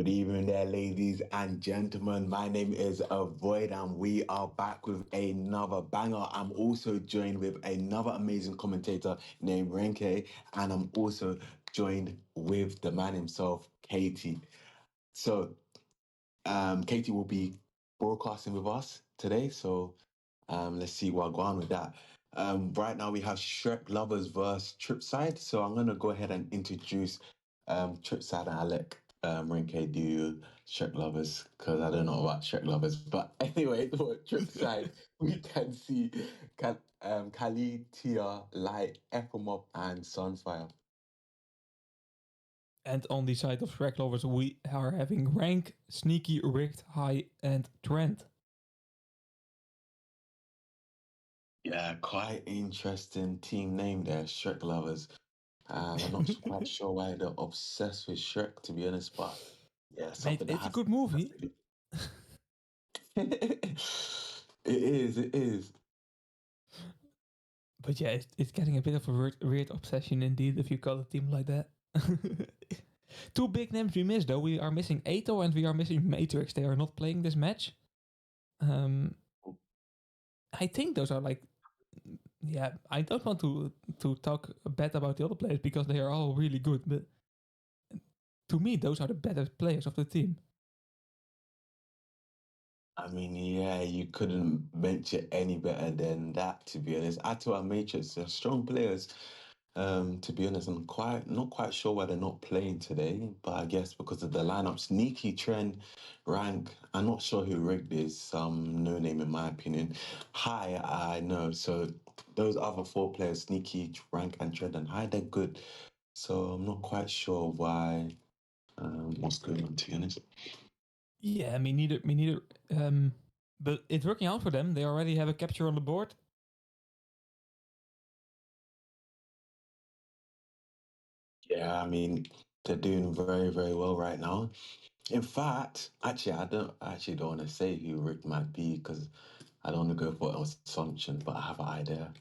Good evening there, ladies and gentlemen. My name is Avoid, and we are back with another banger. I'm also joined with another amazing commentator named Renke, and I'm also joined with the man himself, Katie. So, Katie will be broadcasting with us today. So, let's see what go on with that. Right now, we have SHERK lovers versus TRIPSIDE. So, I'm gonna go ahead and introduce TRIPSIDE, and I'll let Renke do SHERK lovers because I don't know about SHERK lovers. But anyway, for TRIPSIDE, we can see Kali, Tia, Light, Ephemob, and Sunfire. And on the side of SHERK lovers, we are having Rank, Sneaky, Rigged, High, and Trend. Yeah, quite interesting team name there, SHERK lovers. I'm not quite sure why they're obsessed with Shrek, to be honest, but yeah, Mate, something that it's a has good has movie. to be. It is. But yeah, it's getting a bit of a weird obsession indeed if you call a team like that. Two big names we missed though. We are missing Ato and we are missing Matrix. They are not playing this match. I think those are like, yeah, I don't want to talk bad about the other players because they are all really good, but to me those are the better players of the team. I mean, yeah, you couldn't mention any better than that, to be honest. Atto and Matrix are strong players. To be honest, I'm not quite sure why they're not playing today, but I guess because of the lineup. Sneaky, Trend, Rank. I'm not sure who rigged is. Some no name in my opinion. High, I know. So those other four players, Sneaky, Rank, and Trend, and High, they're good. So I'm not quite sure why. What's going on, to be honest. Yeah, me neither. Me neither. But it's working out for them. They already have a capture on the board. Yeah, I mean, they're doing very, very well right now. In fact, actually, I actually don't want to say who Rick might be because I don't want to go for an assumption, but I have an idea.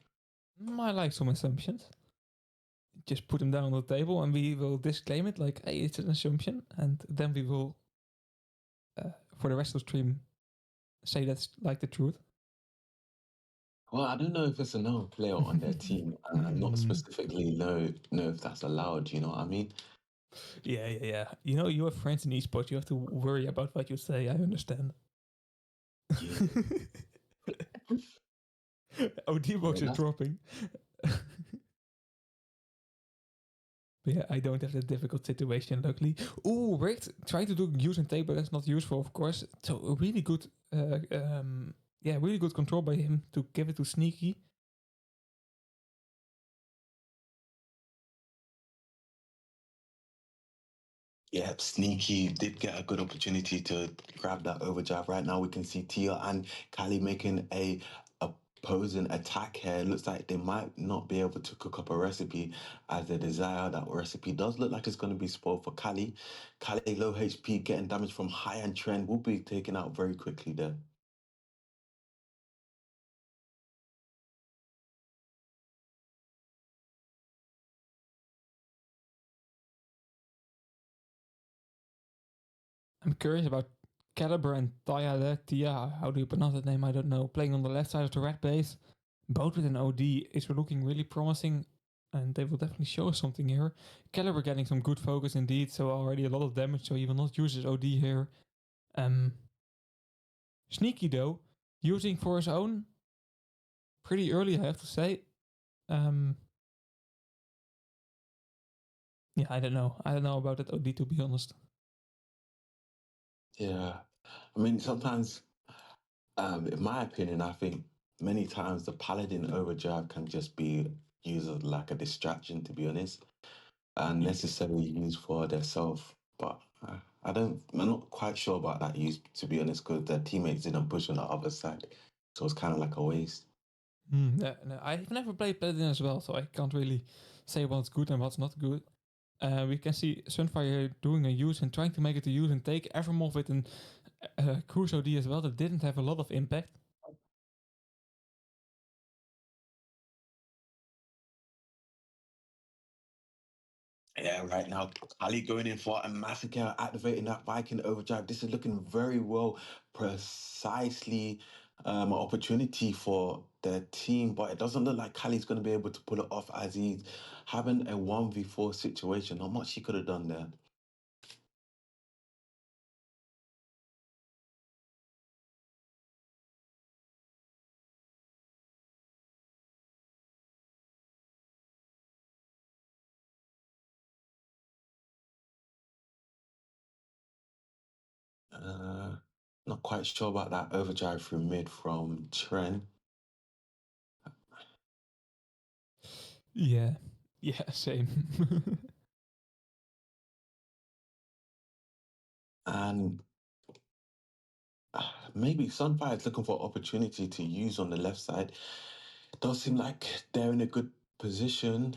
I like some assumptions. Just put them down on the table and we will disclaim it like, hey, it's an assumption. And then we will, for the rest of the stream, say that's like the truth. Well, I don't know if it's another player on their team. Not specifically know if that's allowed. You know what I mean? Yeah. You know, you have friends in esports. You have to worry about what you say. I understand. Yeah. OD box Yeah, is that's dropping. But yeah, I don't have that difficult situation, luckily. Ooh, Rigged trying to do use and take, but that's not useful, of course. So a really good, really good control by him to give it to Sneaky. Yeah, Sneaky did get a good opportunity to grab that overdrive. Right now, we can see Tia and Kali making a opposing attack here. It looks like they might not be able to cook up a recipe as they desire. That recipe does look like it's going to be spoiled for Kali. Kali, low HP, getting damage from High and Trend, will be taken out very quickly there. I'm curious about Caliber and Tia, how do you pronounce that name? I don't know. Playing on the left side of the red base, both with an OD is looking really promising, and they will definitely show something here. Caliber getting some good focus indeed, so already a lot of damage, so he will not use his OD here. Sneaky though, using for his own pretty early, I have to say. Um, yeah, I don't know. I don't know about that OD to be honest. Yeah. I mean, sometimes, in my opinion, I think many times the Paladin overdrive can just be used as like a distraction, to be honest. Unnecessarily used for themselves. But I'm not quite sure about that use, to be honest, because their teammates didn't push on the other side. So it's kind of like a waste. No, I've never played Paladin as well, so I can't really say what's good and what's not good. We can see Sunfire doing a use and trying to make it a use and take Evermore with an Cruise OD as well that didn't have a lot of impact. Yeah, right now, Ali going in for a massacre, activating that Viking overdrive. This is looking very well, precisely an opportunity for the team, but it doesn't look like Kali's going to be able to pull it off as he's having a 1v4 situation. Not much he could have done there. Uh, Not quite sure about that overdrive through mid from Trent. Yeah, yeah, same. And maybe Sunfire's looking for opportunity to use on the left side. It does seem like they're in a good position.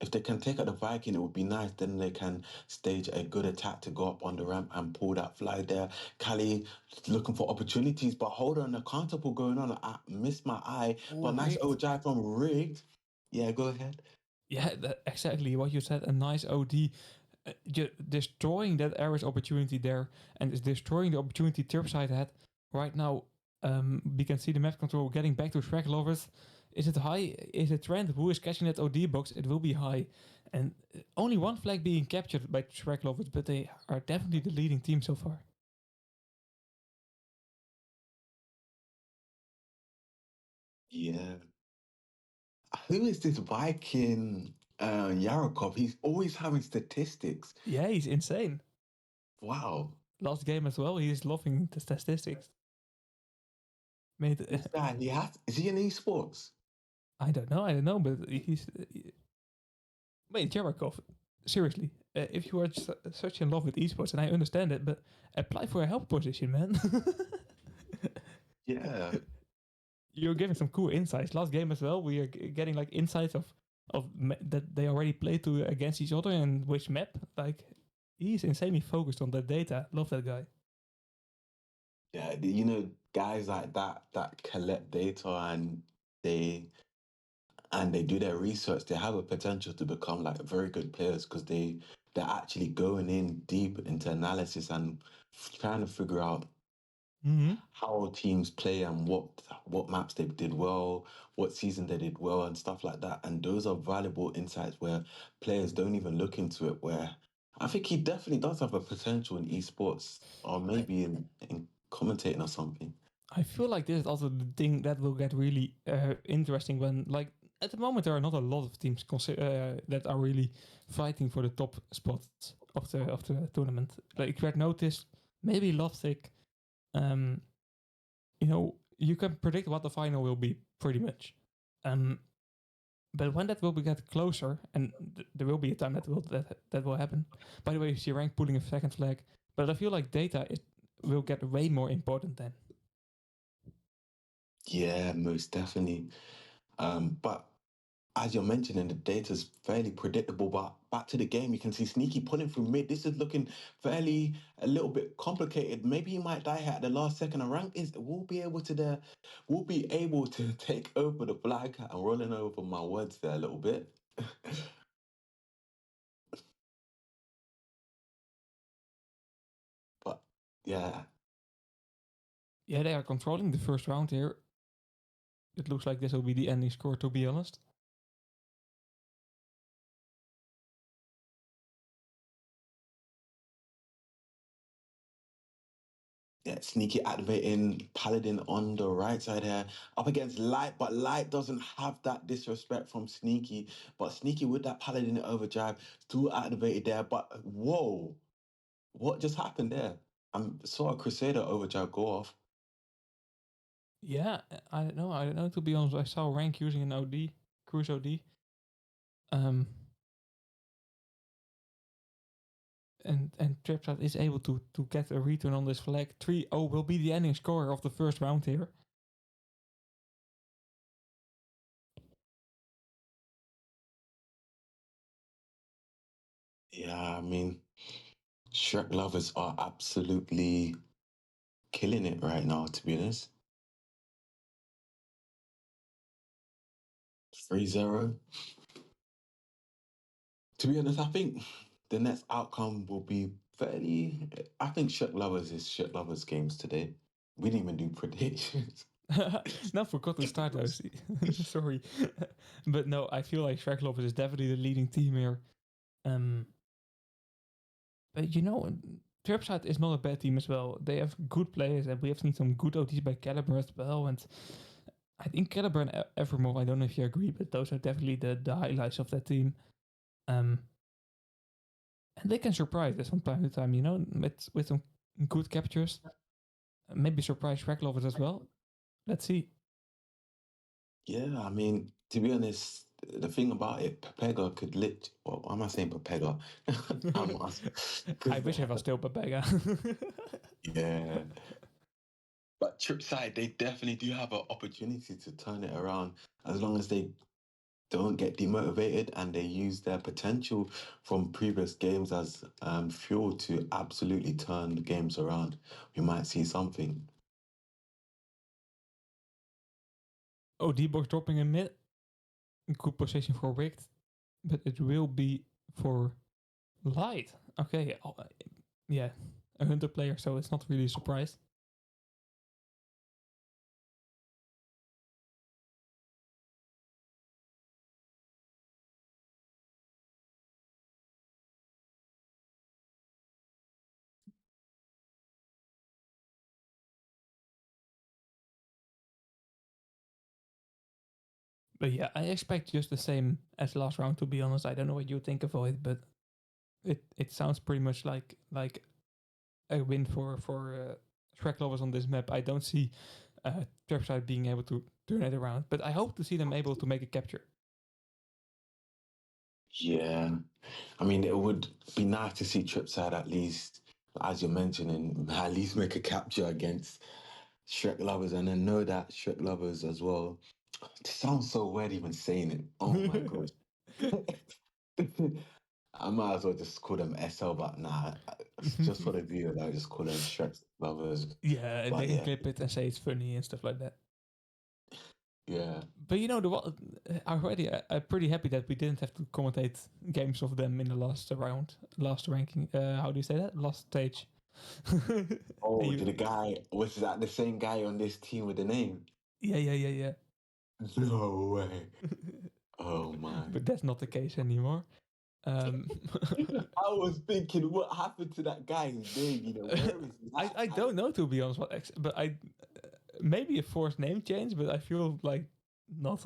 If they can take out the Viking, it would be nice. Then they can stage a good attack to go up on the ramp and pull that fly there. Kali looking for opportunities, but hold on, a counterpull going on. I missed my eye, Oh, but nice rigged. OJ from Rigged. Yeah, go ahead. Yeah, exactly what you said. A nice OD. Destroying that average opportunity there and is destroying the opportunity TRIPSIDE had. Right now, we can see the map control getting back to Shrek lovers. Is it high? Is it Trent who is catching that OD box? It will be high. And only one flag being captured by Shrek lovers, but they are definitely the leading team so far. Yeah. Who is this Viking Yarakov? He's always having statistics. Yeah, he's insane. Wow. Last game as well, he is loving the statistics. Made This guy, is he in esports? I don't know, but he's wait, Jarakov. Seriously, if you are such in love with esports, and I understand it, but apply for a help position, man. Yeah. You're giving some cool insights. Last game as well, we are getting like insights of that they already played to against each other and which map. Like he's insanely focused on that data. Love that guy. Yeah, guys like that collect data they they do their research, they have a potential to become like very good players because they're actually going in deep into analysis and trying to figure out Mm-hmm. how teams play and what maps they did well, what season they did well, and stuff like that. And those are valuable insights where players don't even look into it. Where I think he definitely does have a potential in esports or I maybe in commentating or something. I feel like this is also the thing that will get really interesting when, like, at the moment there are not a lot of teams that are really fighting for the top spots of the tournament. Like Red Notice, maybe Lovesick. Um, you can predict what the final will be pretty much. Um, but when that will get closer, and there will be a time that will happen. By the way, you see rank pulling a second flag, but I feel like data will get way more important then. Yeah, most definitely. But as you're mentioning, the data's fairly predictable. But back to the game, you can see Sneaky pulling through mid. This is looking fairly a little bit complicated. Maybe he might die at the last second. And rank is we'll be able to take over the flag. I'm rolling over my words there a little bit. But yeah, Yeah, they are controlling the first round here. It looks like this will be the ending score, to be honest. yeah, Sneaky activating Paladin on the right side here, up against Light, but Light doesn't have that disrespect from Sneaky. But Sneaky with that Paladin overdrive, still activated there. But whoa, what just happened there? I saw a Crusader overdrive go off. Yeah, I don't know. I don't know, to be honest. I saw rank using an OD, Cruise OD. Um, and Tripside is able to get a return on this flag. 3-0 will be the ending score of the first round here. Yeah, I mean, Shrek lovers are absolutely killing it right now, to be honest. 3-0. To be honest, I think the next outcome will be fairly. I think Shirk Lovers is Shirk Lovers games today. We didn't even do predictions. No, forgot to start those. Sorry, but no, I feel like Shrek Lovers is definitely the leading team here. But you know, TRIPSIDE is not a bad team as well. They have good players, and we have seen some good OTs by Caliber as well. And I think Caliber and Evermore, I don't know if you agree, but those are definitely the highlights of that team. And they can surprise us from time to time, you know, with some good captures. Maybe surprise Shrek Lovers as well. Let's see. Yeah, I mean, to be honest, the thing about it, Pepega could lit. Well, why am I saying Pepega? I Because wish I was still Babega. yeah, but Tripside, they definitely do have an opportunity to turn it around as long as they don't get demotivated and they use their potential from previous games as fuel to absolutely turn the games around. We might see something. Oh, D-Box dropping in mid. Good position for Wicked, but it will be for Light. Okay, yeah, a Hunter player, so it's not really a surprise. But yeah, I expect just the same as last round. To be honest, I don't know what you think of it, but it sounds pretty much like a win for Shrek lovers on this map. I don't see Trapside being able to turn it around, but I hope to see them able to make a capture. Yeah, I mean, it would be nice to see Tripside at least, as you're mentioning, at least make a capture against Shrek Lovers and then know that Shrek Lovers as well. It sounds so weird even saying it. Oh my gosh. I might as well just call them SL, but nah, just for the view, I just call them Shrek Lovers. Yeah, and they But can yeah, clip it and say it's funny and stuff like that. yeah. But you know, already I'm pretty happy that we didn't have to commentate games of them in the last round, last ranking. How do you say that? Last stage. Oh, You, did the guy, was that the same guy on this team with the name? yeah. No way. Oh my. But that's not the case anymore. Um, I was thinking, what happened to that guy's name? Where is that? I don't know, to be honest, but I maybe a forced name change, but I feel like not.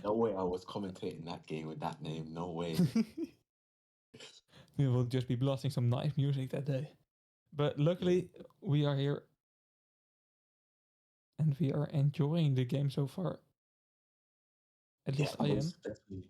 No way I was commentating that game with that name. No way. We will just be blasting some nice music that day. But Yeah, luckily, we are here and we are enjoying the game so far. At yeah, least I am. most definitely.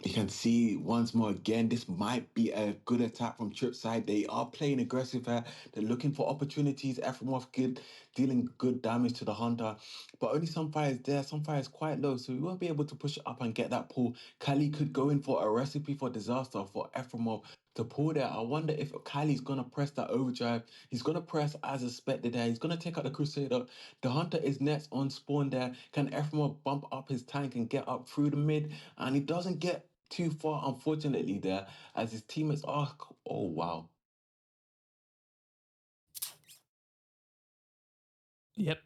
You can see once more again, this might be a good attack from Trip's side. They are playing aggressive here. They're looking for opportunities. Efremov good, dealing good damage to the Hunter. But only some fire is there. Some fire is quite low. So we won't be able to push it up and get that pull. Kali could go in for a recipe for disaster for Efremov to pull there. I wonder if Kali's going to press that overdrive. He's going to press as expected there. He's going to take out the Crusader. The Hunter is next on spawn there. Can Efremov bump up his tank and get up through the mid? And he doesn't get too far, unfortunately, there as his teammates are. Oh, wow. Yep.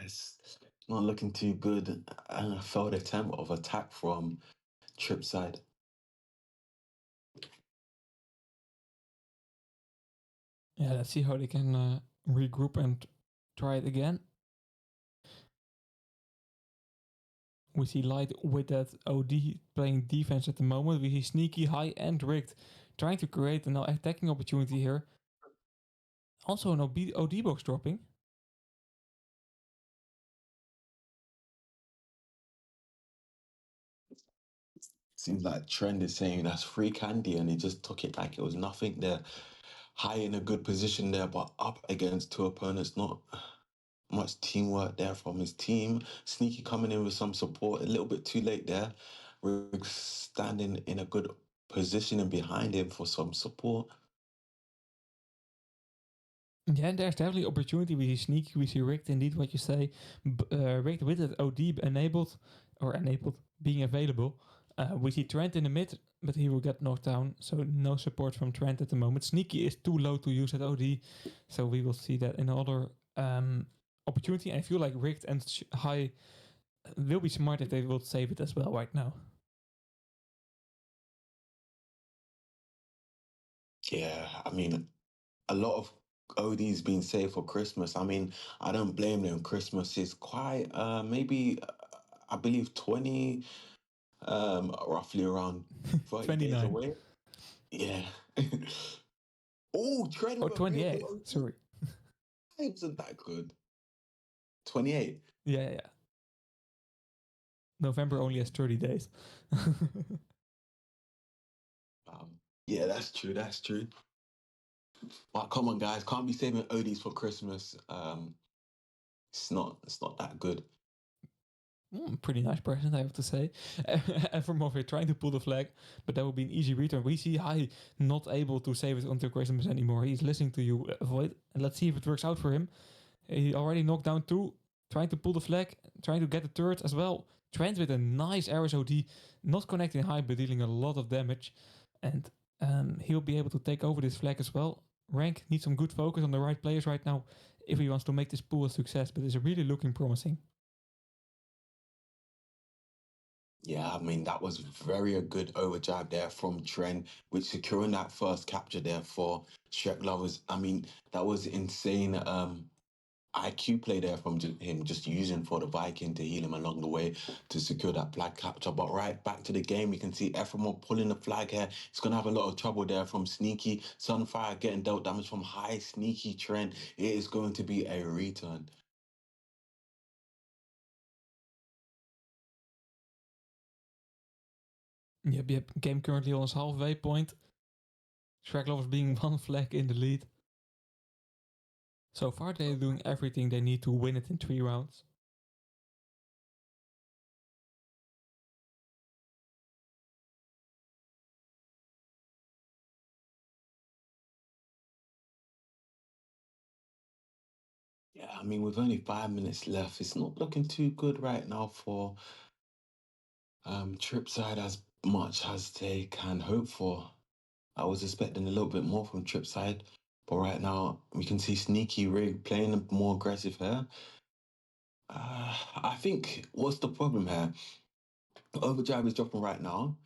It's not looking too good. And a failed attempt of attack from Trip's side. Yeah, let's see how they can regroup and try it again. We see Light with that OD playing defense at the moment. We see Sneaky, High, and Rigged trying to create an attacking opportunity here. Also an OD box dropping. Seems like Trend is saying that's free candy, and he just took it like it was nothing there. High in a good position there, but up against two opponents. Not much teamwork there from his team. Sneaky coming in with some support. A little bit too late there. Riggs standing in a good position and behind him for some support. Yeah, and there's definitely opportunity. We see sneaky, we see rigged. Indeed, what you say, rigged with that OD enabled or enabled being available. We see Trent in the mid, but he will get knocked down. So no support from Trent at the moment. Sneaky is too low to use that OD, so we will see that in another opportunity. I feel like rigged and high will be smart if they will save it as well right now. Yeah, I mean, a lot of ODs being saved for Christmas. I mean, I don't blame them. Christmas is quite maybe I believe 20 roughly around 30 days 29. away. Yeah. Oh, Trent Oh, with a beautiful 28. OD. Sorry. Isn't that good? 28. Yeah, yeah, yeah. November only has 30 days. Yeah, that's true. That's true. But come on, guys, can't be saving ODs for Christmas. It's not that good. Pretty nice present, I have to say. And from over trying to pull the flag, but that would be an easy return. We see Hai not able to save it until Christmas anymore. He's listening to you, Void, and let's see if it works out for him. He already knocked down two, trying to pull the flag, trying to get the turret as well. Trent with a nice Ares OD, not connecting Hai, but dealing a lot of damage. And he'll be able to take over this flag as well. Rank needs some good focus on the right players right now if he wants to make this pool a success, but it's really looking promising. Yeah, I mean, that was very a good overdrive there from Trent, which securing that first capture there for SHERK lovers. I mean, that was insane IQ play there from him just using for the Viking to heal him along the way to secure that flag capture. But right back to the game, you can see Ephraim pulling the flag here. He's going to have a lot of trouble there from Sneaky. Sunfire getting dealt damage from High. Sneaky Trent. It is going to be a return. Yep. Game currently on its halfway point. Shraglovers being one flag in the lead. So far, they're doing everything they need to win it in 3 rounds. Yeah, I mean, with only 5 minutes left, it's not looking too good right now for TRIPSIDE as much as they can hope for. I was expecting a little bit more from TRIPSIDE, but right now we can see Sneaky Rig playing more aggressive here. I think what's the problem here? Overdrive is dropping right now.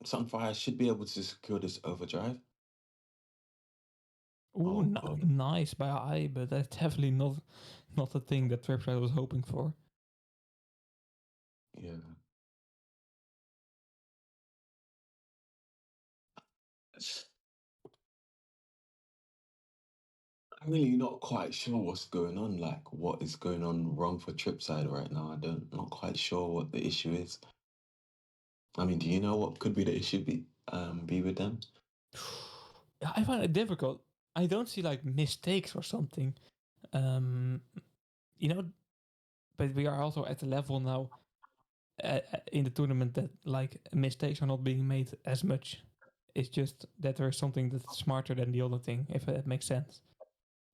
Sunfire should be able to secure this overdrive. Ooh, Oh God, nice by Ai, but that's definitely not the thing that Tripside was hoping for. yeah. I'm really not quite sure what's going on. Like, what is going on wrong for TRIPSIDE right now? Not quite sure what the issue is. I mean, do you know what could be the issue be with them? I find it difficult. I don't see like mistakes or something. Um, you know, but we are also at the level now in the tournament that like mistakes are not being made as much. It's just that there is something that's smarter than the other thing, if that makes sense.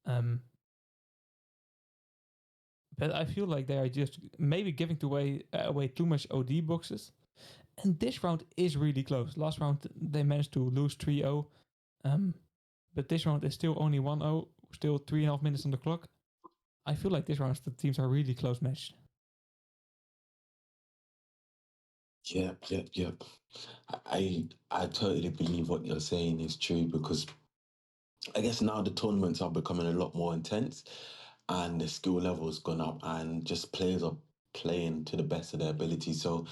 Um, but I feel like they are just maybe giving away too much OD boxes. And this round is really close. Last round they managed to lose 3-0. But this round is still only 1-0, still 3.5 minutes on the clock. I feel like this round the teams are really close matched. Yep. I totally believe what you're saying is true because I guess now the tournaments are becoming a lot more intense and the skill level has gone up and just players are playing to the best of their ability. So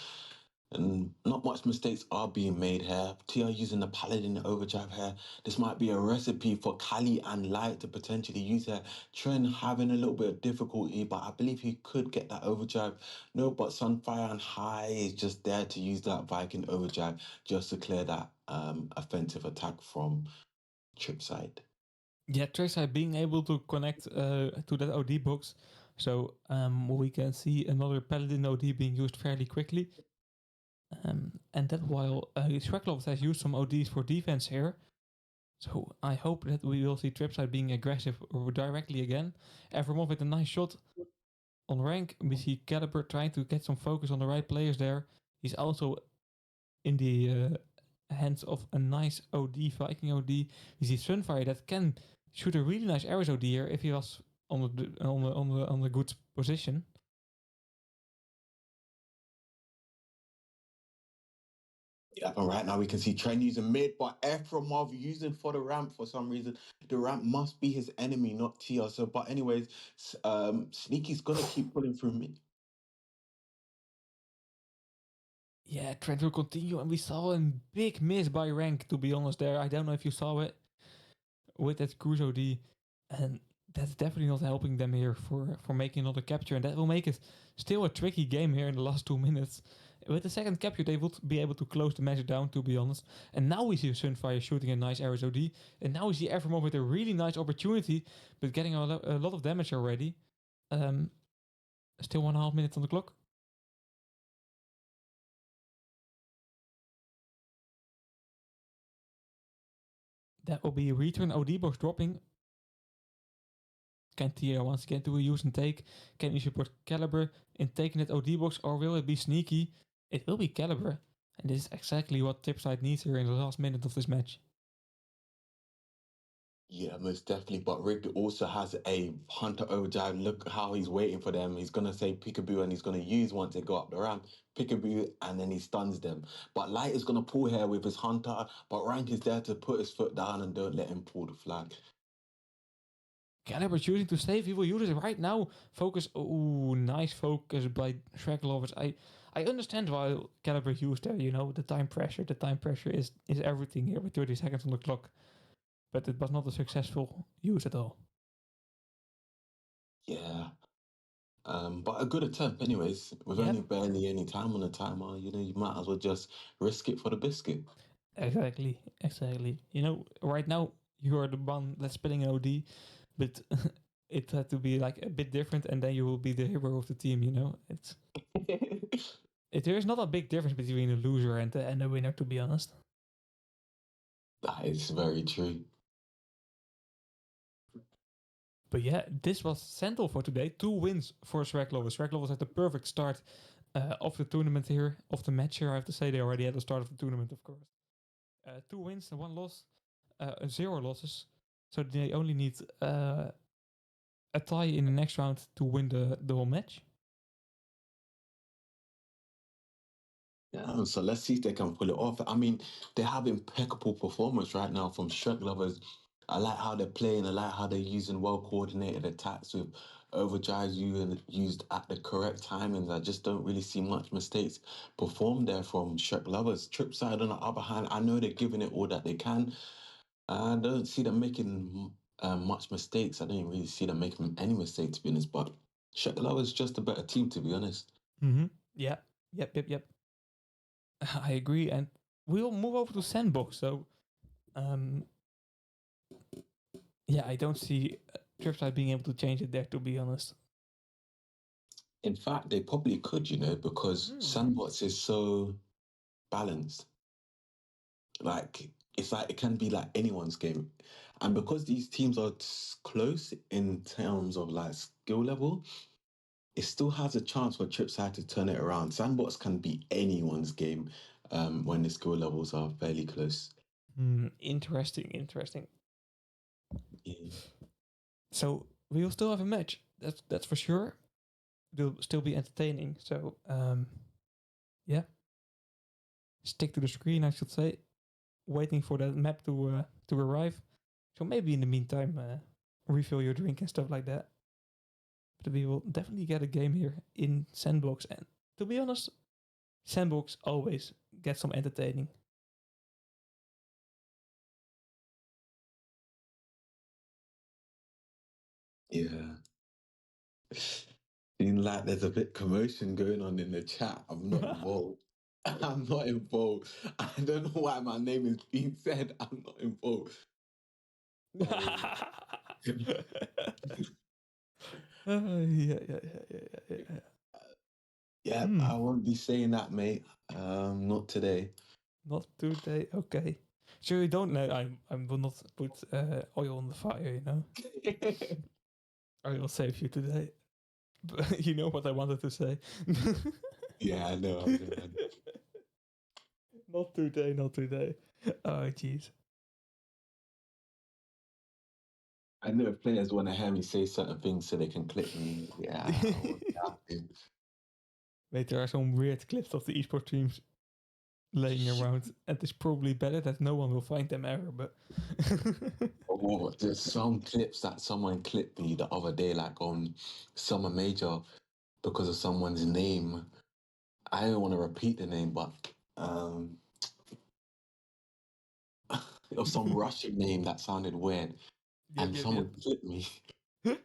and not much mistakes are being made here. TR using the Paladin overdrive here. This might be a recipe for Kali and Light to potentially use here. Trent having a little bit of difficulty, but I believe he could get that overdrive. No, but Sunfire and High is just there to use that Viking overdrive just to clear that offensive attack from TRIPSIDE. Yeah, Trackside being able to connect to that OD box. So we can see another Paladin OD being used fairly quickly. And that while Shreklov has used some ODs for defense here. So I hope that we will see TRIPSIDE being aggressive directly again. Evermore with a nice shot on rank. We see Caliber trying to get some focus on the right players there. He's also in the hands of a nice OD, Viking OD. We see Sunfire that can shoot a really nice arrows OD here if he was on the good position. Yeah, and right now we can see Trent using mid, but Efremov using for the ramp for some reason. The ramp must be his enemy, not Tia. So, but anyways, Sneaky's gonna keep pulling through mid. Yeah, Trent will continue, and we saw a big miss by rank, to be honest, there. I don't know if you saw it with that Cruise OD, and that's definitely not helping them here for making another capture, and that will make it still a tricky game here in the last 2 minutes. With the second capture, they would be able to close the match down, to be honest. And now we see Sunfire shooting a nice arrows OD, and now we see Evermore with a really nice opportunity, but getting a lot of damage already. Um, Still 1.5 minutes on the clock. That will be a return OD box dropping. Can Tia once again do a use and take? Can he support Caliber in taking that OD box, or will it be Sneaky? It will be Caliber, and this is exactly what TRIPSIDE needs here in the last minute of this match. Yeah, most definitely. But Rick also has a Hunter overdrive. Look how he's waiting for them. He's gonna say peekaboo, and he's gonna use once they go up the ramp, peekaboo, and then he stuns them. But Light is gonna pull here with his Hunter, but Rank is there to put his foot down and don't let him pull the flag. Caliber choosing to save, he will use it right now. Focus, ooh, nice focus by Shrek Lovers. I understand why Caliber used there, the time pressure. The time pressure is everything here with 30 seconds on the clock. But it was not a successful use at all. Yeah. But a good attempt, anyways. With Yep. only barely any time on the timer, you might as well just risk it for the biscuit. Exactly, exactly. Right now you are the one that's spelling an OD, but it had to be like a bit different, and then you will be the hero of the team. There is not a big difference between a loser and a winner, to be honest. That is very true. But yeah, this was central for today. 2 wins for Shrek Lovers had the perfect start of the tournament here, of the match here. I have to say they already had the start of the tournament, of course. 2 wins and 1 loss, 0 losses. So they only need a tie in the next round to win the whole match. Yeah, so let's see if they can pull it off. I mean, they have impeccable performance right now from Shrek Lovers. I like how they're playing. I like how they're using well coordinated attacks with overdrives used at the correct timings. I just don't really see much mistakes performed there from Shrek Lovers. Tripside, on the other hand, I know they're giving it all that they can. I don't see them making much mistakes. I don't really see them making any mistakes, to be honest. But Shrek Lovers just a better team, to be honest. Mm-hmm. Yeah. Yep. I agree. And we'll move over to Sandbox. So, um, yeah, I don't see Tripside being able to change it there, to be honest. In fact, they probably could, because Sandbox is so balanced. Like, it's like it can be like anyone's game. And because these teams are close in terms of like skill level, it still has a chance for Tripside to turn it around. Sandbox can be anyone's game when the skill levels are fairly close. Interesting. Yeah. So we will still have a match. That's for sure. It'll still be entertaining. So yeah, stick to the screen, I should say. Waiting for that map to arrive. So maybe in the meantime, refill your drink and stuff like that. But we will definitely get a game here in Sandbox. And to be honest, Sandbox always gets some entertaining. Yeah. Seems like there's a bit commotion going on in the chat. I'm not involved. I'm not involved. I don't know why my name is being said. I'm not involved. Um, Yeah. yeah, I won't be saying that, mate. Not today. Not today. Okay. Sure, you don't know. I will not put oil on the fire. You know, I will save you today. But you know what I wanted to say. Yeah, I know, I know, I know. Not today, not today. Oh, jeez. I know if players want to hear me say certain things so they can clip me. Yeah, I would have to. Wait, there are some weird clips of the esports teams laying around, and it's probably better that no one will find them ever. But Oh, there's some clips that someone clipped me the other day, like on Summer Major, because of someone's name. I don't want to repeat the name, but it was some Russian name that sounded weird, yep, and yep, someone clipped me. yep.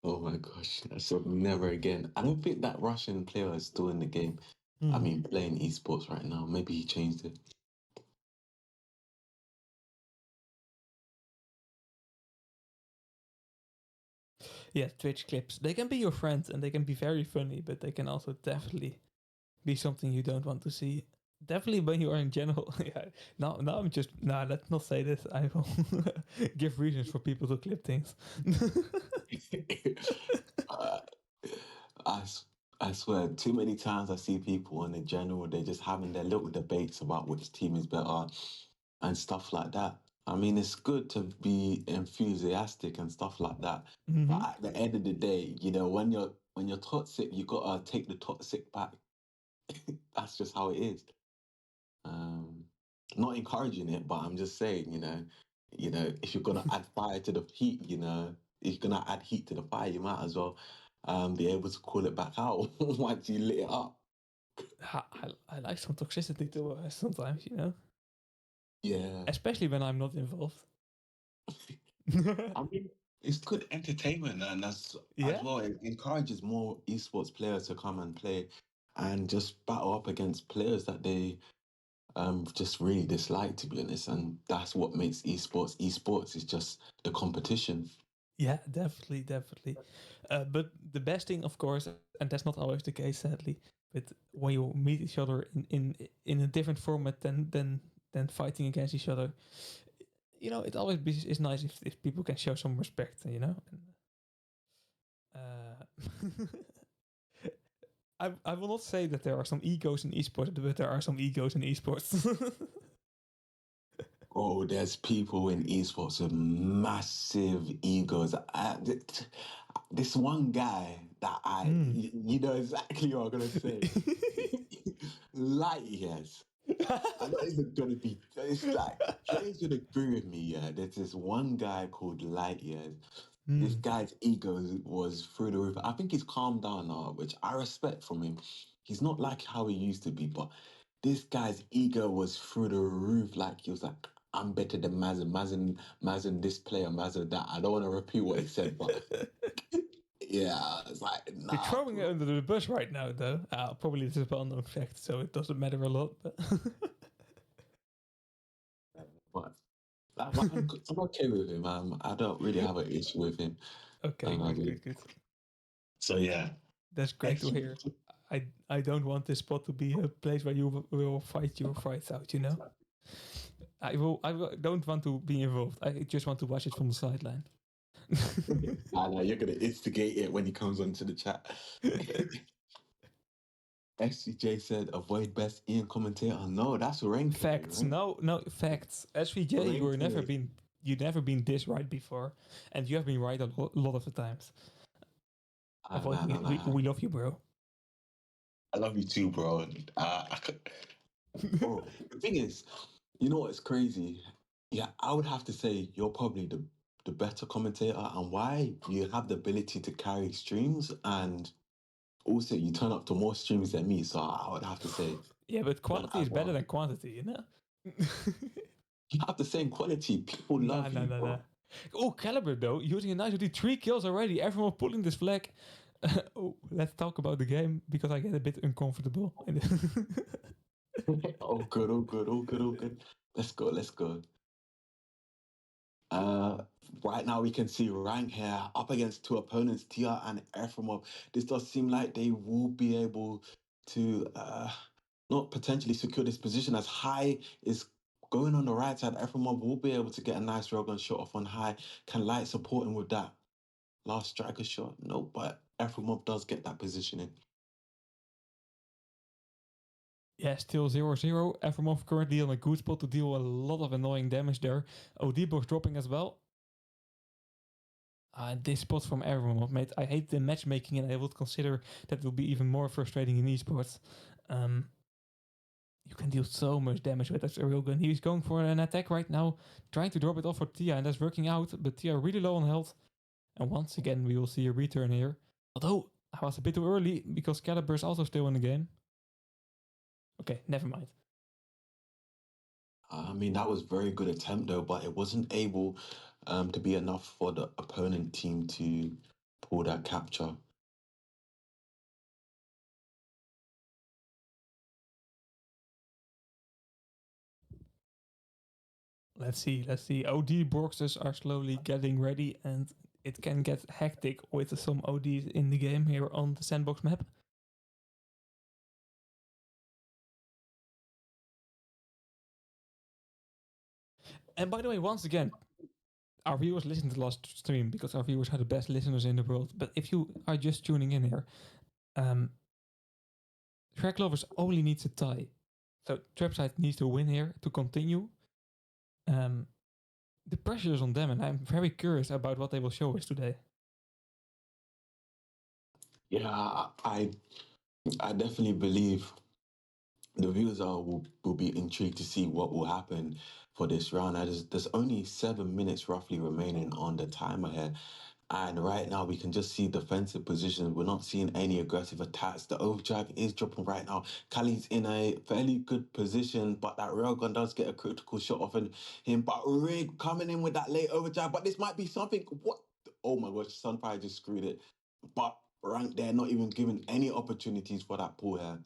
Oh my gosh, I said never again. I don't think that Russian player is still in the game. I Hmm. mean, playing esports right now. Maybe he changed it. Yeah, Twitch clips. They can be your friends and they can be very funny, but they can also definitely be something you don't want to see. Definitely when you are in general. Yeah. Now I'm just let's not say this. I will give reasons for people to clip things. uh, I, s- I swear, too many times I see people in the general, they're just having their little debates about which team is better and stuff like that. I mean, it's good to be enthusiastic and stuff like that, but Hmm. at the end of the day, when you're toxic, you gotta take the toxic back. That's just how it is. Um, Not encouraging it, but I'm just saying, if you're gonna add fire to the heat, if you're gonna add heat to the fire, you might as well be able to call it back out once you lit it up. I like some toxicity too sometimes, Yeah, especially when I'm not involved. I mean, it's good entertainment, and as Yeah, well, it encourages more esports players to come and play and just battle up against players that they just really dislike, to be honest. And that's what makes esports esports, is just the competition. yeah, definitely, definitely. But the best thing, of course, and that's not always the case, sadly. But when you meet each other in a different format than fighting against each other, it always is nice if people can show some respect, Uh, I will not say that there are some egos in esports, but there are some egos in esports. Oh, there's people in esports with massive egos. This one guy that Mm. you know exactly what I'm gonna say. Light years. I'm not even gonna be. It's like players would agree with me. Yeah, there's this one guy called Light Years. This Mm. guy's ego was through the roof. I think he's calmed down now, which I respect from him. He's not like how he used to be, but this guy's ego was through the roof. Like he was like, "I'm better than Mazen, Mazen, this player, Mazen that." I don't want to repeat what he said, but yeah, it's like, You're nah, throwing it bro. under the bus right now, though. Probably it's a well-known fact, so it doesn't matter a lot. But But I'm okay with him. I don't really have an issue with him. okay, good, Um, good, good. so yeah, That's great to hear. I don't want this spot to be a place where you will fight your fights out. Don't want to be involved. I just want to watch it from the sideline. I know you're gonna instigate it when he comes onto the chat. SCJ said, "Avoid best Ian commentator." No, that's Renke. Facts. No, no facts. SVJ, Renke. you never been this right before, and you have been right a lot of the times. Nah, Avoiding nah, it. We nah. we love you, bro. I love you too, bro. Bro, the thing is, you know what's crazy? Yeah, I would have to say you're probably the better commentator, and why you have the ability to carry streams, and also you turn up to more streams than me. So I would have to say Yeah, but you're an quality is better than advantage. quantity. You have the same quality. People Nah, love nah, you, nah, nah. bro. Oh, Caliber though, using a nice with 3 kills already. Everyone pulling this flag. Oh, let's talk about the game because I get a bit uncomfortable. Oh, good, oh, good, oh, good, oh, good. Let's go, let's go. Uh, right now we can see Rank here up against two opponents, Tia and Efremov. This does seem like they will be able to not potentially secure this position, as High is Going on the right side, Efremov will be able to get a nice railgun shot off on high. Can Light support him with that last striker shot? No, but Efremov does get that positioning. Yeah, still 0-0. Efremov currently on a good spot to deal a lot of annoying damage there. OD box dropping as well. This spot from Efremov, mate. I hate the matchmaking, and I would consider that will be even more frustrating in esports. You can deal so much damage with that railgun. He's going for an attack right now, trying to drop it off for Tia, and that's working out. But Tia really low on health. And once again, we will see a return here. Although, I was a bit too early, because Caliber is also still in the game. Okay, never mind. I mean, that was very good attempt though, but it wasn't able to be enough for the opponent team to pull that capture. Let's see. OD boxes are slowly getting ready, and it can get hectic with some ODs in the game here on the sandbox map. And by the way, once again, our viewers listened to the last stream because our viewers are the best listeners in the world. But if you are just tuning in here, Shrek Lovers only needs a tie. So TRIPSIDE needs to win here to continue. The pressure is on them, and I'm very curious about what they will show us today. Yeah, I definitely believe the viewers will be intrigued to see what will happen for this round. There's only 7 minutes roughly remaining on the timer here. And right now we can just see defensive positions. We're not seeing any aggressive attacks. The overdrive is dropping right now. Kali's in a fairly good position, but that railgun does get a critical shot off him. But Rig coming in with that late overdrive. But this might be something. What? Oh my gosh, Sunfire just screwed it. But Rank there, not even giving any opportunities for that pull here.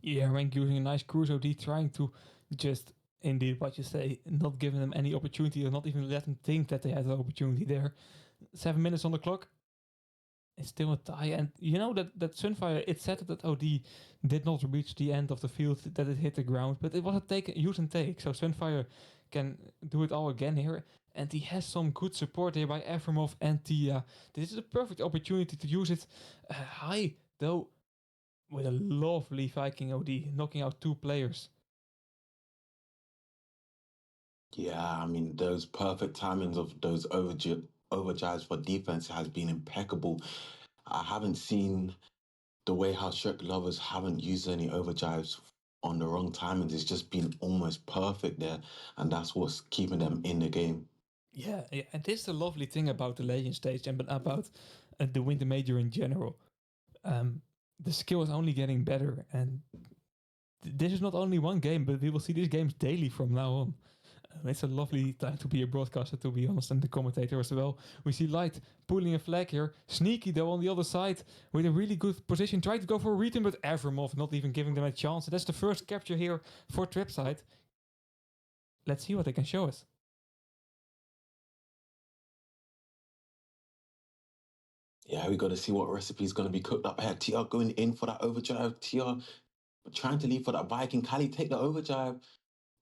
Yeah, Rank using a nice cruise OD, trying to just, indeed what you say, not giving them any opportunity, or not even let them think that they had an opportunity there. 7 minutes on the clock. It's still a tie, and you know that Sunfire, it said that OD did not reach the end of the field, that it hit the ground, but it was a use and take, so Sunfire can do it all again here, and he has some good support here by Efremov and Tia. This is a perfect opportunity to use it high, though, with a lovely Viking OD, knocking out 2 players. Yeah, I mean, those perfect timings of those overdrives for defense has been impeccable. I haven't seen the way how SHERK lovers haven't used any overdrives on the wrong timings. It's just been almost perfect there, and that's what's keeping them in the game. Yeah, and this is the lovely thing about the Legend stage and about the Winter Major in general. The skill is only getting better, and this is not only one game, but we will see these games daily from now on. It's a lovely time to be a broadcaster, to be honest, and the commentator as well. We see Light pulling a flag here. Sneaky, though, on the other side with a really good position. Trying to go for a return, but Evermov not even giving them a chance. That's the first capture here for TRIPSIDE. Let's see what they can show us. Yeah, we got to see what recipe is going to be cooked up here. TR going in for that overdrive. TR trying to leave for that Viking. Kali, take the overdrive.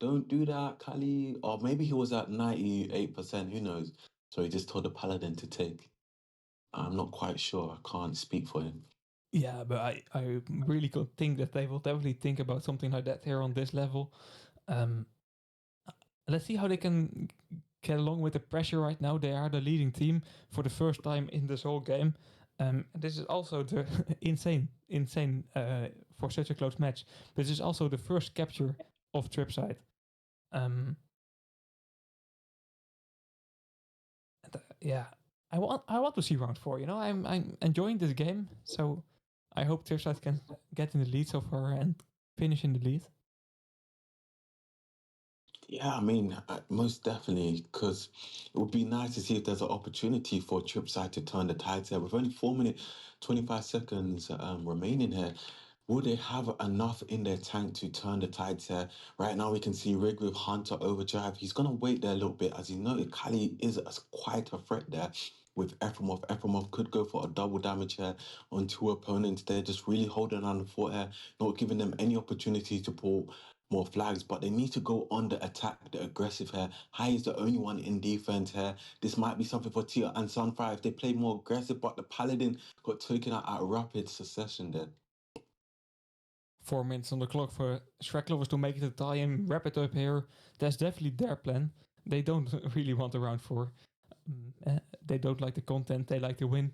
Don't do that, Kali. Or maybe he was at 98%. Who knows? So he just told the Paladin to take. I'm not quite sure. I can't speak for him. Yeah, but I really think that they will definitely think about something like that here on this level. Let's see how they can get along with the pressure right now. They are the leading team for the first time in this whole game. This is also the insane for such a close match. This is also the first capture of TRIPSIDE. Yeah, I want to see round 4. You know, I'm enjoying this game, so I hope TRIPSIDE can get in the lead so far and finish in the lead. Yeah, I mean, most definitely, because it would be nice to see if there's an opportunity for TRIPSIDE to turn the tides here. With only 4 minutes, 25 seconds remaining here, will they have enough in their tank to turn the tides here? Right now, we can see Rig with Hunter overdrive. He's going to wait there a little bit. As you noted, Kali is quite a threat there with Efremov. Efremov could go for a double damage here on 2 opponents. They're just really holding on the fort here, not giving them any opportunity to pull more flags, but they need to go on the attack, the aggressive here. High is the only one in defense here. This might be something for Tia and Sunfire if they play more aggressive, but the Paladin got taken out at rapid succession there. 4 minutes on the clock for Shrek lovers to make it a tie-in, wrap it up here. That's definitely their plan. They don't really want a round 4. They don't like the content, they like to win.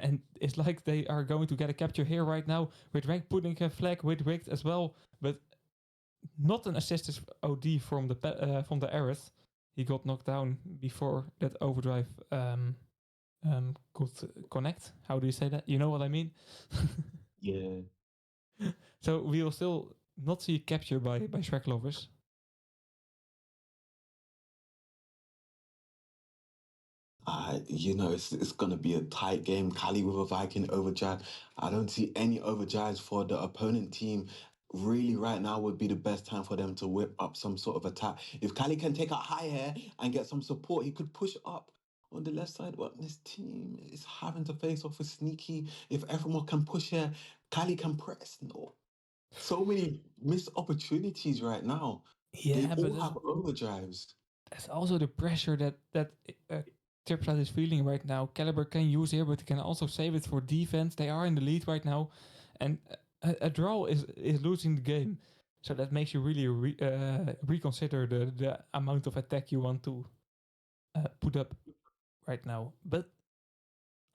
And it's like they are going to get a capture here right now, with Rank putting a flag with Wicked as well, but not an assisted OD from the Aerith. He got knocked down before that overdrive could connect. How do you say that? You know what I mean? Yeah. So we will still not see capture by Shrek lovers. It's going to be a tight game. Cali with a Viking overdrive. I don't see any overdrives for the opponent team. Really, right now would be the best time for them to whip up some sort of attack. If Cali can take a high here and get some support, he could push up on the left side. But this team is having to face off with Sneaky. If everyone can push here, Cali can press. No. So many missed opportunities right now. They Yeah, but all have overdrives. that's also the pressure that TRIPSIDE is feeling right now. Caliber can use here, but he can also save it for defense. They are in the lead right now, and a draw is losing the game. So that makes you really reconsider the amount of attack you want to put up right now. But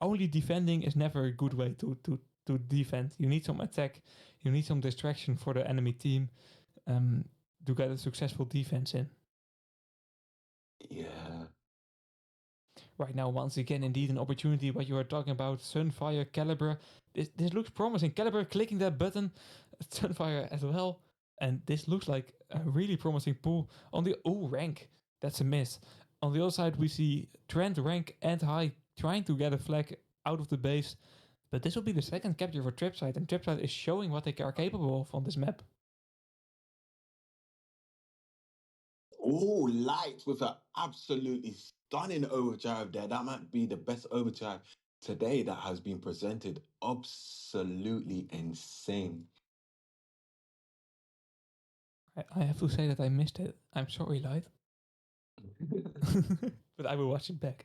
only defending is never a good way to defend. You need some attack. You need some distraction for the enemy team to get a successful defense in. Yeah. Right now, once again, indeed an opportunity. What you are talking about, Sunfire, Caliber. This looks promising. Caliber clicking that button, Sunfire as well, and this looks like a really promising pull on the rank. That's a miss. On the other side, we see Trent, Rank, and High trying to get a flag out of the base, but this will be the second capture for TRIPSIDE, and TRIPSIDE is showing what they are capable of on this map. Oh, light with an absolutely stunning overdrive there. That might be the best overdrive today that has been presented. Absolutely insane. I have to say that I missed it. I'm sorry, Light. But I will watch it back.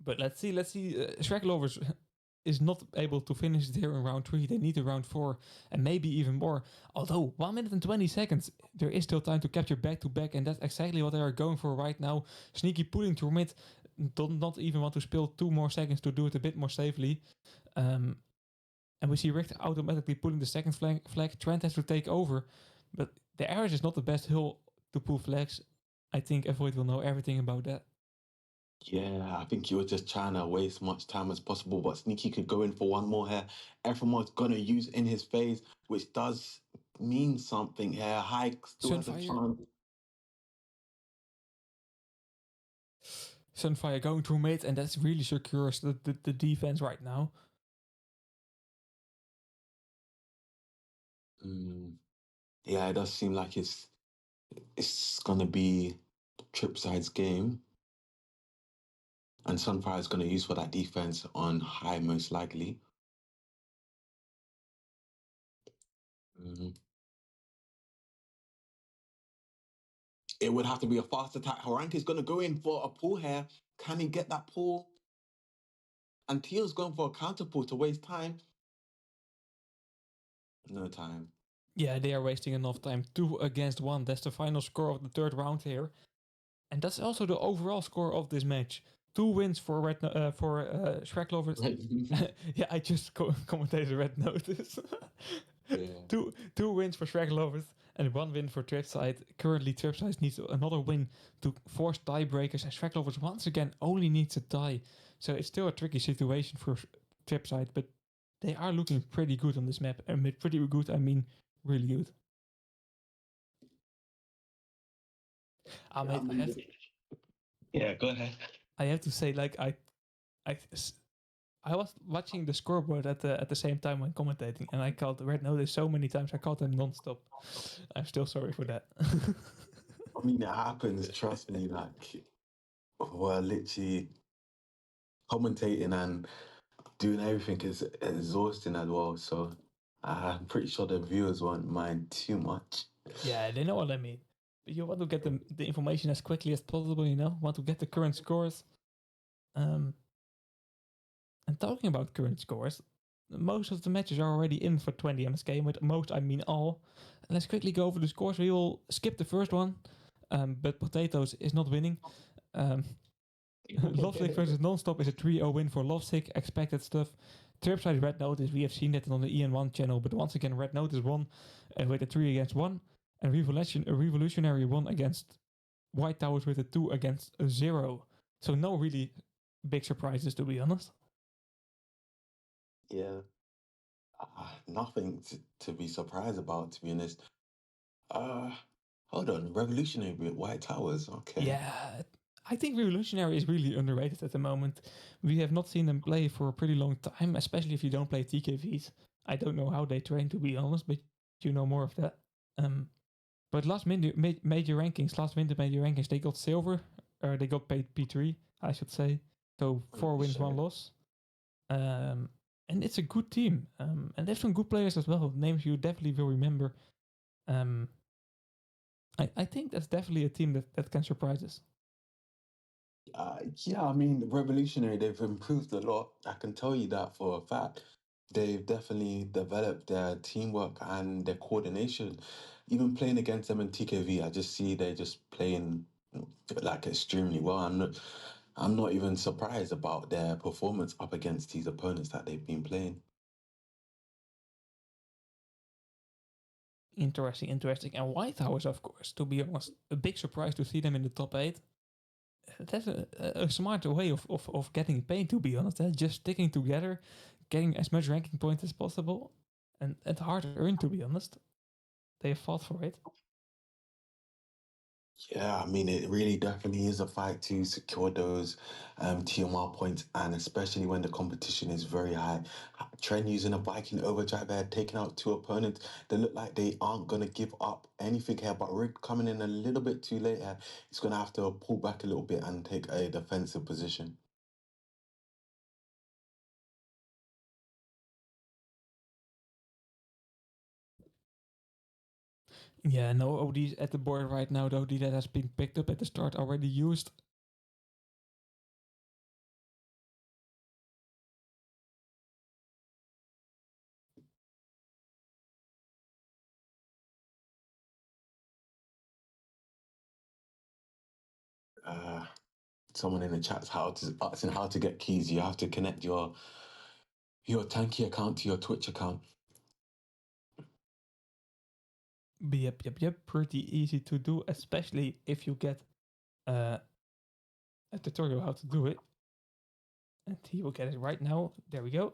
But let's see. Shrek Lovers is not able to finish it here in round 3. They need a round 4 and maybe even more. Although 1 minute and 20 seconds, there is still time to capture back to back, and that's exactly what they are going for right now. Sneaky pulling through mid, not even want to spill 2 more seconds to do it a bit more safely. And we see Richter automatically pulling the second flag. Trent has to take over, but the Ares is not the best hill to pull flags. I think Avoid will know everything about that. Yeah, I think he was just trying to waste much time as possible, but Sneaky could go in for one more here. Everyone's going to use in his phase, which does mean something here. High still has a Sunfire. chance. Sunfire going through mid, and that's really secures the defense right now. Yeah, it does seem like it's gonna be TRIPSIDE's game, and Sunfire is gonna use for that defense on High most likely. It would have to be a fast attack. Harank is gonna go in for a pull here. Can he get that pull? And Teal's going for a counter pull to waste time. No time. Yeah, they are wasting enough time. 2 against 1. That's the final score of the third round here. And that's also the overall score of this match. 2 wins for Shrek Lovers. Yeah, I just commentated Red Notice. Yeah. Two wins for Shrek Lovers and 1 win for TRIPSIDE. Currently, TRIPSIDE needs another win to force tiebreakers, and Shrek Lovers once again only needs a tie. So it's still a tricky situation for TRIPSIDE, but they are looking pretty good on this map. And with pretty good, I mean really good. Yeah, go ahead. I have to say, like I was watching the scoreboard at the same time when commentating, and I called Red Notice so many times. I called them non-stop. I'm still sorry for that. I mean, it happens. Trust me. Like, we're literally commentating, and doing everything is exhausting as well. So I'm pretty sure the viewers won't mind too much. Yeah, they know what I mean. But you want to get the information as quickly as possible, you know? Want to get the current scores. Um, and talking about current scores, most of the matches are already in for 20 MSK. With most, I mean all. And let's quickly go over the scores. We will skip the first one, but Potatoes is not winning. Lovesick versus Nonstop is a 3-0 win for Lovesick. Expected stuff. TRIPSIDE Red Notice, we have seen that on the EN1 channel, but once again, Red Notice won with a 3 against 1. And Revolutionary won against White Towers with a 2 against a 0. So no really big surprises, to be honest. Yeah, nothing to be surprised about, to be honest. Uh, Hold on, Revolutionary with White Towers. Okay. Yeah, I think Revolutionary is really underrated at the moment. We have not seen them play for a pretty long time, especially if you don't play TKVs. I don't know how they train, to be honest, but you know more of that. But last major rankings, last winter major rankings, they got silver, or they got paid P3, I should say. So 4 Holy wins, 1 shit. loss. And it's a good team. And they have some good players as well, names you definitely will remember. I think that's definitely a team that can surprise us. Yeah, I mean, Revolutionary, they've improved a lot. I can tell you that for a fact. They've definitely developed their teamwork and their coordination. Even playing against them in TKV, I just see they're just playing like extremely well. I'm not even surprised about their performance up against these opponents that they've been playing. Interesting. And White House, of course, to be honest, a big surprise to see them in the top 8. That's a smart way of getting paid, to be honest. Just sticking together, getting as much ranking points as possible, and hard earned, to be honest. They have fought for it. Yeah, I mean, it really definitely is a fight to secure those TMR points, and especially when the competition is very high. Trent using a Viking overdrive there, taking out 2 opponents. They look like they aren't going to give up anything here, but Rick coming in a little bit too late here. He's going to have to pull back a little bit and take a defensive position. Yeah, no ODs at the board right now. The OD that has been picked up at the start already used. Uh, Someone in the chat's asking how to get keys. You have to connect your Tanky account to your Twitch account. Yep. Pretty easy to do, especially if you get a tutorial how to do it. And he will get it right now. There we go.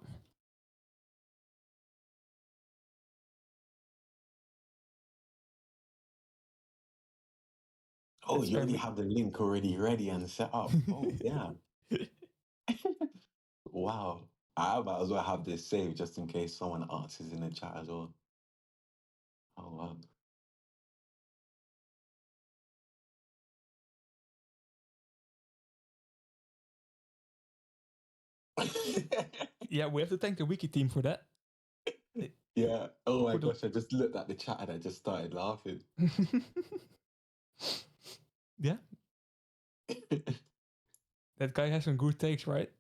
Oh, you already have the link already ready and set up. Oh, yeah. Wow. I might as well have this saved just in case someone asks in the chat as well. Oh, wow. Yeah, we have to thank the wiki team for that. Yeah. Oh my gosh, I just looked at the chat and I just started laughing. Yeah. That guy has some good takes, right?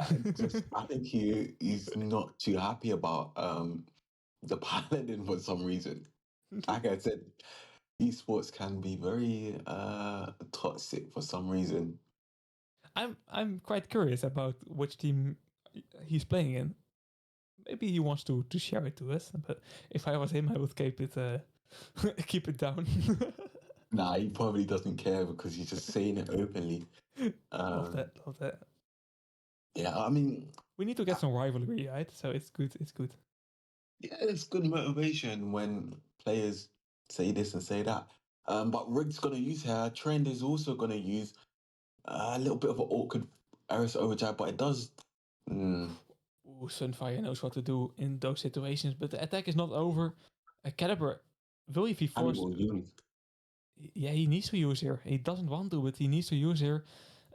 I think he's not too happy about the paladin for some reason. Like I said, esports can be very toxic for some reason. I'm quite curious about which team he's playing in. Maybe he wants to share it to us, but if I was him, I would keep it keep it down. Nah, he probably doesn't care because he's just saying it openly. Love that. Yeah, I mean, We need to get some rivalry, right? So it's good. yeah, it's good motivation when players say this and say that. But Rig's gonna use her. Trend is also gonna use a little bit of an awkward Eris overdrive, but it does. Ooh, Sunfire knows what to do in those situations, but the attack is not over. Caliber, will he be And he forced? will use. Yeah, he needs to use here. He doesn't want to, but he needs to use here.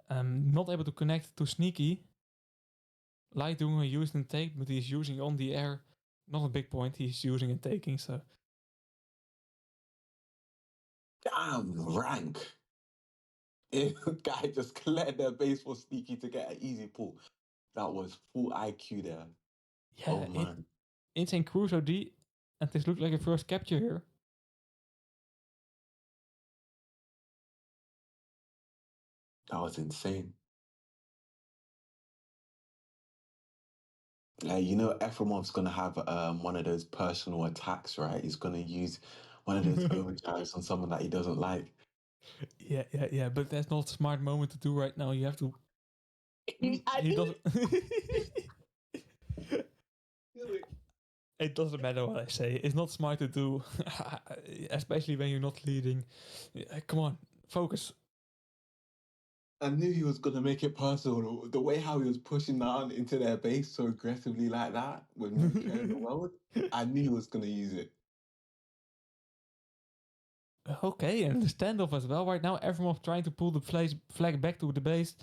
Not able to connect to Sneaky. Light doing a use and take, but he's using on the air. Not a big point. He's using and taking. So Damn, rank. Guy just cleared their base for Sneaky to get an easy pull. That was full IQ there. Oh yeah, man, insane cruise OD, and this looked like a first capture here. that was insane. You know, Efremov's gonna have one of those personal attacks, right? He's gonna use one of those overdrives on someone that he doesn't like. Yeah. But that's not a smart moment to do right now. You have to. I He knew doesn't. It doesn't matter what I say. It's not smart to do, especially when you're not leading. Come on, focus. I knew he was gonna make it personal. The way how he was pushing down into their base so aggressively like that when we were clearing the world, I knew he was gonna use it. Okay, and the standoff as well. Right now, everyone's trying to pull the flag back to the base.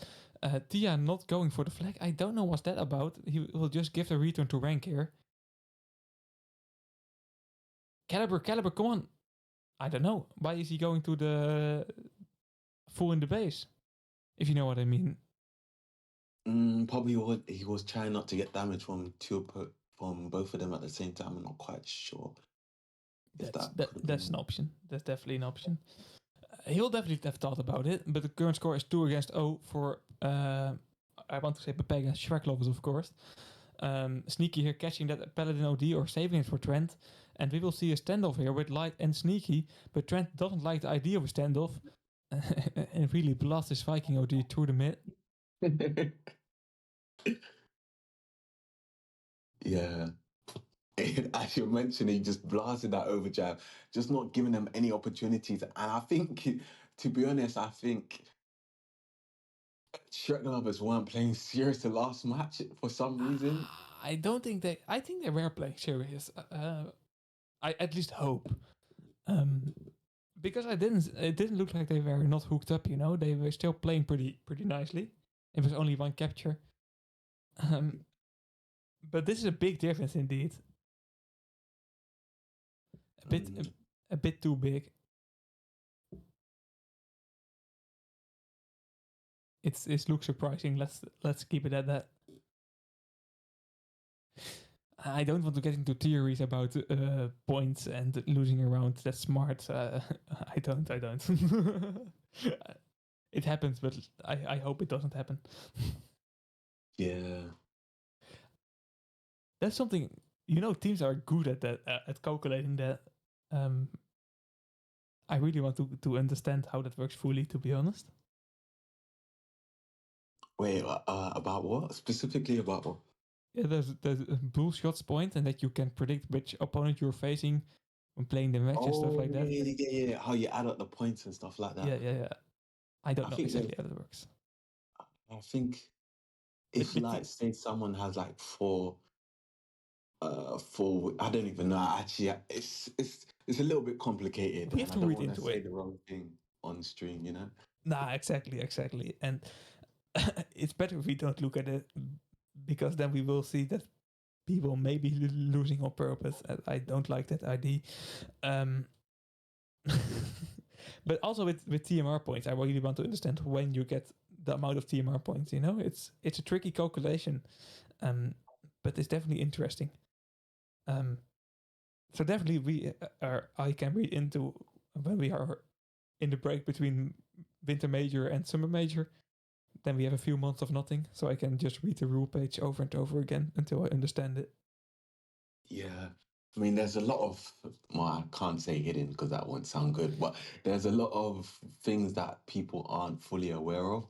Tia not going for the flag. I don't know what's that about. He will just give the return to rank here. Caliber, come on. I don't know. Why is he going to the full in the base? If you know what I mean. Probably he was trying not to get damage from from both of them at the same time. I'm not quite sure if that could have That's an been. option. That's definitely an option. He'll definitely have thought about it, but the current score is 2 against 0 for, I want to say Pepe against Shrek lovers, of course. Sneaky here catching that Paladin OD or saving it for Trent. And we will see a standoff here with Light and Sneaky, but Trent doesn't like the idea of a standoff and really blasts his Viking OD through the mid. Yeah. As you're mentioning, just blasted that overdrive, just not giving them any opportunities. And I think, to be honest, I think Shrek lovers weren't playing serious the last match for some reason. I don't think they. I think they were playing serious. I at least hope. Um, because I didn't. It didn't look like they were not hooked up. You know, they were still playing pretty nicely. It was only one capture. Um, but this is a big difference indeed. A bit Mm, a bit too big. It looks surprising. Let's keep it at that. I don't want to get into theories about points and losing around. That's smart. I don't. It happens, but I hope it doesn't happen. yeah. That's something, you know, teams are good at that, at calculating that. Um, I really want to understand how that works fully, to be honest. Wait, about what? Specifically about what? Yeah, there's a bull shots point, and that you can predict which opponent you're facing when playing the match and stuff Oh, like that. yeah. How you add up the points and stuff like that. Yeah. I don't I know think exactly there's, how that works. I think But, if like say someone has like four, I don't even know. Actually, it's a little bit complicated, we have and I to don't read want to into say it. the wrong thing on stream. You know. Nah, exactly. And it's better if we don't look at it, because then we will see that people may be losing on purpose. I don't like that idea. Um, but also with TMR points, I really want to understand when you get the amount of TMR points. You know, it's a tricky calculation, but it's definitely interesting. Um, so definitely I can read into when we are in the break between winter major and summer major. Then we have a few months of nothing, so I can just read the rule page over and over again until I understand it. Yeah. I mean, there's a lot of, well, I can't say hidden because that won't sound good, but there's a lot of things that people aren't fully aware of.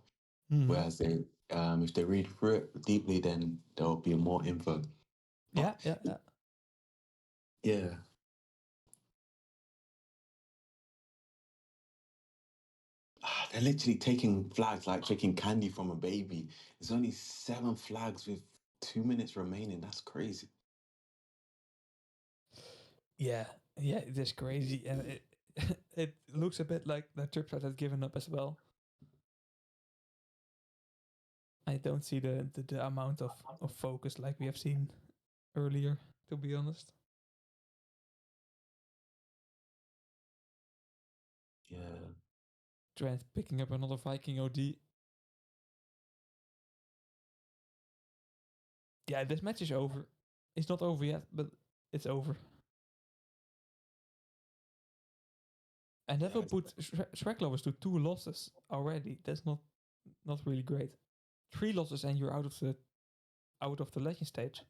Mm-hmm. Whereas if they read through it deeply, then there'll be more info. But Yeah. yeah, they're literally taking flags like taking candy from a baby. There's only 7 flags with 2 minutes remaining. That's crazy. Yeah, it is crazy, and it looks a bit like that TRIPSIDE has given up as well. I don't see the amount of focus like we have seen earlier, to be honest. Yeah. Trent picking up another Viking OD. Yeah, this match is over. It's not over yet, but it's over. And that will Yeah. put Shrek lovers to 2 losses already. That's not really great. 3 losses and you're out of the legend stage.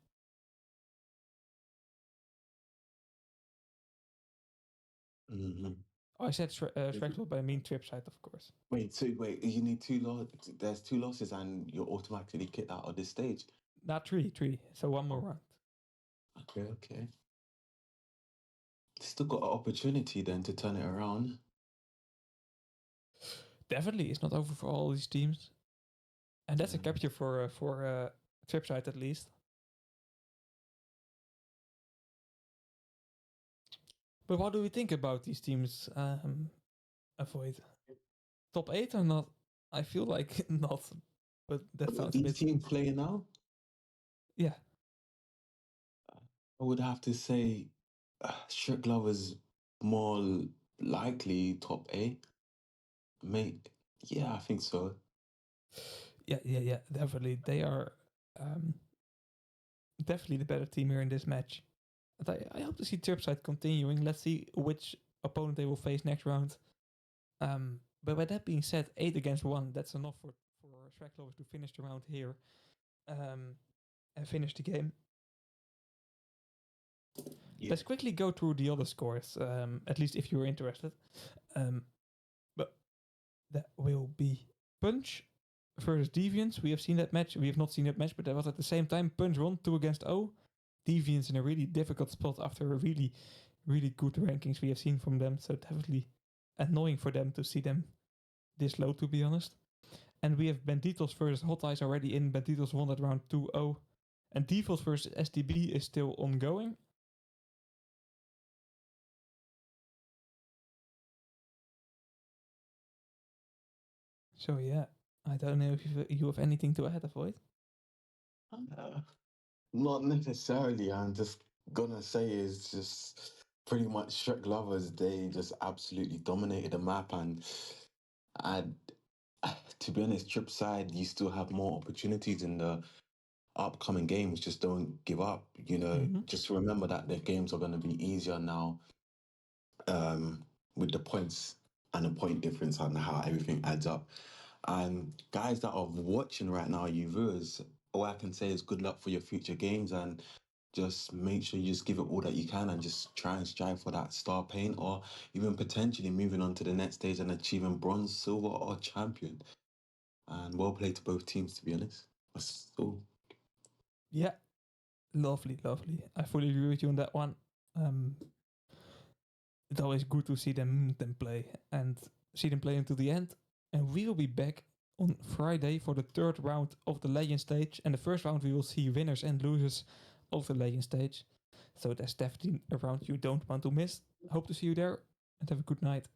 Mm-hmm. I said Shrek but I mean TRIPSIDE, of course. Wait, you need two losses. There's 2 losses, and you're automatically kicked out of this stage. Not 3. So one more round. Okay. Still got an opportunity then to turn it around. Definitely, it's not over for all these teams, and that's a capture for TRIPSIDE at least. But what do we think about these teams? Avoid top 8 or not? I feel like not, but that sounds a These bit. teams playing now, Yeah, I would have to say Strict Love is more likely top A. Mate, yeah, I think so. yeah, definitely. They are definitely the better team here in this match. But I hope to see TRIPSIDE continuing. Let's see which opponent they will face next round. But with that being said, 8 against 1, that's enough for Shrek Lovers to finish the round here and finish the game. Yeah. Let's quickly go through the other scores, at least if you're interested. But that will be Punch versus Deviants. We have seen that match. We have not seen that match, but that was at the same time. Punch won 2 against 0. Deviants in a really difficult spot after a really, really good rankings we have seen from them. So definitely annoying for them to see them this low, to be honest. And we have Banditos versus Hot Eyes already in. Banditos won that round 2-0. And Default versus STB is still ongoing. So yeah, I don't know if you have anything to add, Avoid. Not necessarily. I'm just gonna say is just pretty much Shrek Lovers. They just absolutely dominated the map, and I, to be honest, TRIPSIDE, you still have more opportunities in the upcoming games. Just don't give up. Just remember that the games are gonna be easier now, with the points and the point difference and how everything adds up. And guys that are watching right now, you viewers, all I can say is good luck for your future games, and just make sure you just give it all that you can and just try and strive for that star paint, or even potentially moving on to the next stage and achieving bronze, silver, or champion. And well played to both teams, to be honest. That's all. Yeah, lovely. I fully agree with you on that one. It's always good to see them play and see them play until the end. And we will be back on Friday for the 3rd round of the Legend stage. And the first round we will see winners and losers of the Legend stage. So that's definitely a round you don't want to miss. Hope to see you there and have a good night.